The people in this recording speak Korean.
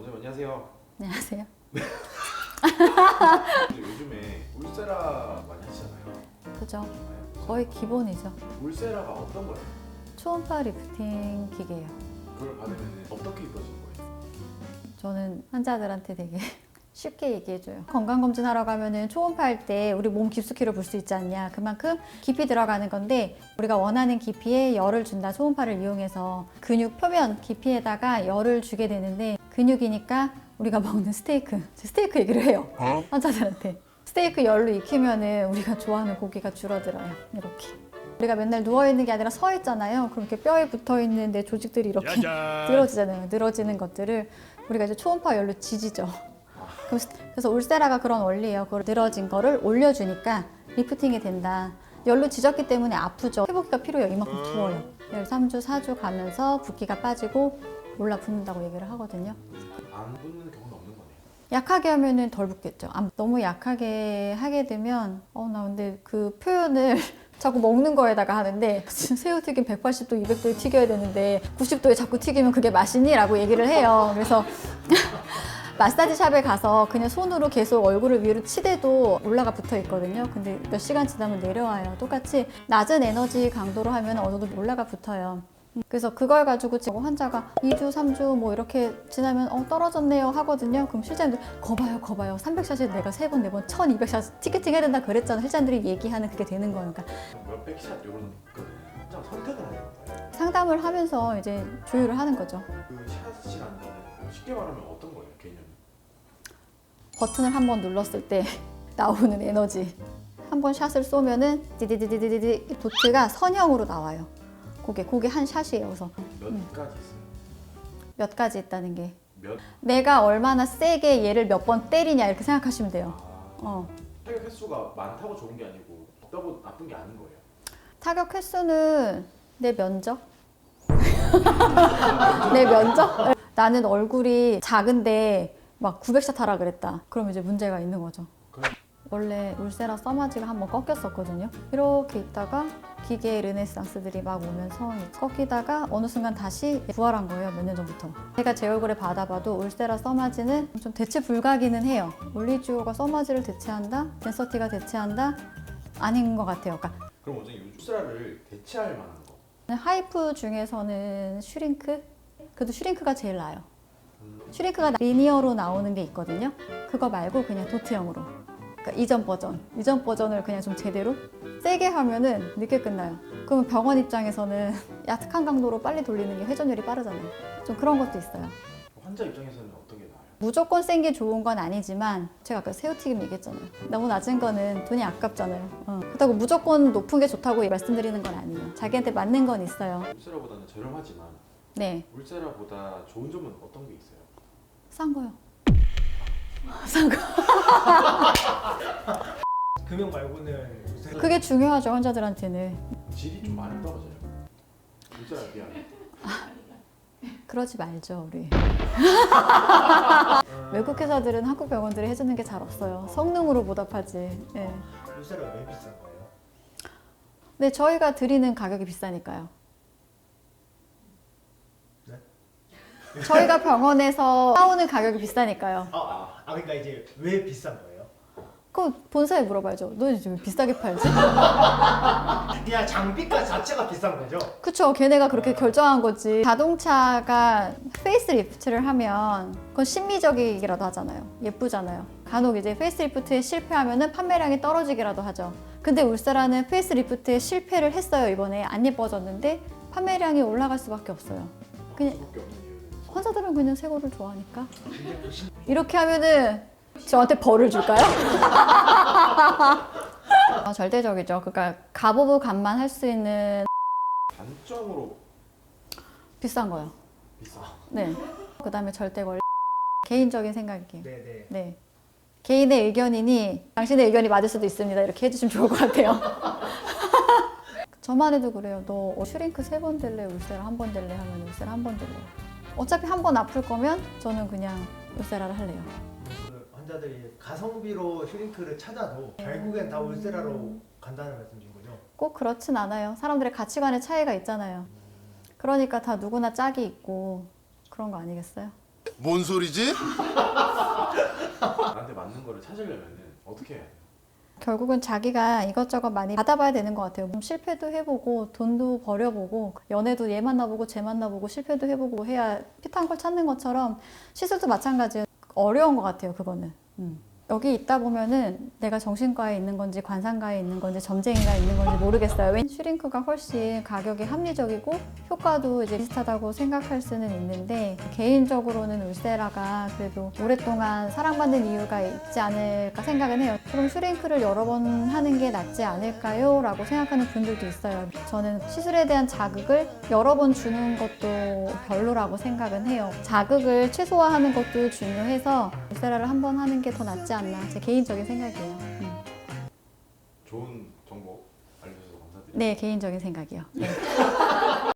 원장님 안녕하세요. 안녕하세요. 요즘에 울세라 많이 하시잖아요. 그죠? 거의 기본이죠. 울세라가 어떤 거예요? 초음파 리프팅 기계예요. 그걸 받으면 어떻게 입어지는 거예요? 저는 환자들한테 되게 쉽게 얘기해줘요. 건강검진하러 가면은 초음파 할 때 우리 몸 깊숙이를 볼 수 있지 않냐. 그만큼 깊이 들어가는 건데 우리가 원하는 깊이에 열을 준다. 초음파를 이용해서 근육 표면 깊이에다가 열을 주게 되는데 근육이니까 우리가 먹는 스테이크 얘기를 해요. 환자들한테. 스테이크 열로 익히면은 우리가 좋아하는 고기가 줄어들어요. 이렇게. 우리가 맨날 누워있는 게 아니라 서 있잖아요. 그럼 이렇게 뼈에 붙어있는 내 조직들이 이렇게 늘어지잖아요. 늘어지는 것들을 우리가 이제 초음파 열로 지지죠. 그래서 울세라가 그런 원리예요. 그걸 늘어진 거를 올려주니까 리프팅이 된다. 열로 지졌기 때문에 아프죠. 회복기가 필요해요. 이만큼 부어요. 열 3주, 4주 가면서 붓기가 빠지고 올라 붓는다고 얘기를 하거든요. 안 붙는 경우는 없는 거네요. 약하게 하면은 덜 붓겠죠. 너무 약하게 하게 되면 나 근데 그 표현을 자꾸 먹는 거에다가 하는데 새우튀김 180도, 200도에 튀겨야 되는데 90도에 자꾸 튀기면 그게 맛이니? 라고 얘기를 해요. 그래서 마사지 샵에 가서 그냥 손으로 계속 얼굴을 위로 치대도 올라가 붙어 있거든요. 근데 몇 시간 지나면 내려와요. 똑같이 낮은 에너지 강도로 하면 어느 정도 올라가 붙어요. 그래서 그걸 가지고 지금 환자가 2주, 3주 뭐 이렇게 지나면 떨어졌네요 하거든요. 그럼 실장님들 거봐요. 300샷에 내가 3번, 4번, 1200샷 티켓팅 해야 된다 그랬잖아. 실장들이 얘기하는 그게 되는 거예요. 그러니까 몇백 샷 이런 그 혼자 선택을 하는 거예요. 상담을 하면서 이제 조율을 하는 거죠. 그 샷이라는 거는 쉽게 말하면 어떤 거예요, 개념이? 버튼을 한번 눌렀을 때 나오는 에너지. 한 번 샷을 쏘면은 디디디디디디 도트가 선형으로 나와요. 그게 한 샷이에요. 그래서 몇 가지 있어요? 몇 가지 있다는 게 몇? 내가 얼마나 세게 얘를 몇 번 때리냐 이렇게 생각하시면 돼요. 타격 횟수가 많다고 좋은 게 아니고 적다고 나쁜 게 아닌 거예요. 타격 횟수는 내 면적? 내 면적? 나는 얼굴이 작은데 막 900샷 하라 그랬다. 그럼 이제 문제가 있는 거죠. 원래 울세라 써마지가 한번 꺾였었거든요. 이렇게 있다가 기계의 르네상스들이 막 오면서 꺾이다가 어느 순간 다시 부활한 거예요. 몇 년 전부터. 제가 제 얼굴에 받아봐도 울세라 써마지는 좀 대체 불가기는 해요. 올리지오가 써마지를 대체한다? 덴서티가 대체한다? 아닌 것 같아요. 그러니까 그럼 원장님 울세라를 대체할 만한 거? 하이프 중에서는 슈링크? 그래도 슈링크가 제일 나아요. 슈링크가 리니어로 나오는 게 있거든요. 그거 말고 그냥 도트형으로. 그러니까 이전 버전을 그냥 좀 제대로 세게 하면은 늦게 끝나요. 그러면 병원 입장에서는 약한 강도로 빨리 돌리는 게 회전율이 빠르잖아요. 좀 그런 것도 있어요. 환자 입장에서는 어떤 게 나아요? 무조건 센 게 좋은 건 아니지만 제가 아까 새우튀김 얘기했잖아요. 너무 낮은 거는 돈이 아깝잖아요. 그렇다고 무조건 높은 게 좋다고 말씀드리는 건 아니에요. 자기한테 맞는 건 있어요. 울세라보다는 저렴하지만 네, 울세라보다 좋은 점은 어떤 게 있어요? 싼 거요. 싼 거. 금형 말고는 요새 그게 중요하죠, 환자들한테는. 질이 좀 많이 떨어져요. 울세라에 비하면. 그러지 말죠, 우리. 외국 회사들은 한국 병원들이 해주는 게 잘 없어요. 성능으로 보답하지. 네. 요새가 왜 비싼 거예요? 근데 저희가 드리는 가격이 비싸니까요. 네? 저희가 병원에서 사오는 가격이 비싸니까요. 그러니까 이제 왜 비싼 거예요? 그럼 본사에 물어봐야죠. 너 이제 왜 비싸게 팔지? 그냥 장비가 자체가 비싼 거죠? 그쵸, 걔네가 그렇게 결정한 거지. 자동차가 페이스리프트를 하면 그건 심미적이기라도 하잖아요. 예쁘잖아요. 간혹 이제 페이스리프트에 실패하면은 판매량이 떨어지기라도 하죠. 근데 울세라는 페이스리프트에 실패를 했어요. 이번에 안 예뻐졌는데 판매량이 올라갈 수밖에 없어요. 그냥 수밖에 없는 이유는 환자들은 그냥 새 거를 좋아하니까. 이렇게 하면은 저한테 벌을 줄까요? 절대적이죠. 그러니까 가보부 간만 할 수 있는 단점으로 비싼 거요. 비싸. 네. 그다음에 절대 권리. 개인적인 생각이에요. 네네. 네. 개인의 의견이니 당신의 의견이 맞을 수도 있습니다. 이렇게 해주시면 좋을 것 같아요. 저만 해도 그래요. 너 슈링크 3번 될래? 울세라 1번 될래? 하면 울세라 1번 될래요. 어차피 한 번 아플 거면 저는 그냥 울세라를 할래요. 그 환자들이 가성비로 슈링크를 찾아도 결국엔 다 울세라로 간다는 말씀이신 거죠? 꼭 그렇진 않아요. 사람들의 가치관의 차이가 있잖아요. 그러니까 다 누구나 짝이 있고 그런 거 아니겠어요? 뭔 소리지? 나한테 맞는 거를 찾으려면은 어떻게 해야 돼요? 결국은 자기가 이것저것 많이 받아봐야 되는 것 같아요. 실패도 해보고 돈도 버려보고 연애도 얘 만나보고 쟤 만나보고 실패도 해보고 해야 피탄 걸 찾는 것처럼 시술도 마찬가지예요. 어려운 것 같아요. 그거는. 여기 있다 보면은 내가 정신과에 있는 건지 관상과에 있는 건지 점쟁이가 있는 건지 모르겠어요. 왜 슈링크가 훨씬 가격이 합리적이고 효과도 이제 비슷하다고 생각할 수는 있는데 개인적으로는 울세라가 그래도 오랫동안 사랑받는 이유가 있지 않을까 생각은 해요. 그럼 슈링크를 여러 번 하는 게 낫지 않을까요? 라고 생각하는 분들도 있어요. 저는 시술에 대한 자극을 여러 번 주는 것도 별로라고 생각은 해요. 자극을 최소화하는 것도 중요해서 울세라를 한 번 하는 게 더 낫지 않나 제 개인적인 생각이에요. 좋은 정보 알려주셔서 감사드립니다. 네, 개인적인 생각이요. 네.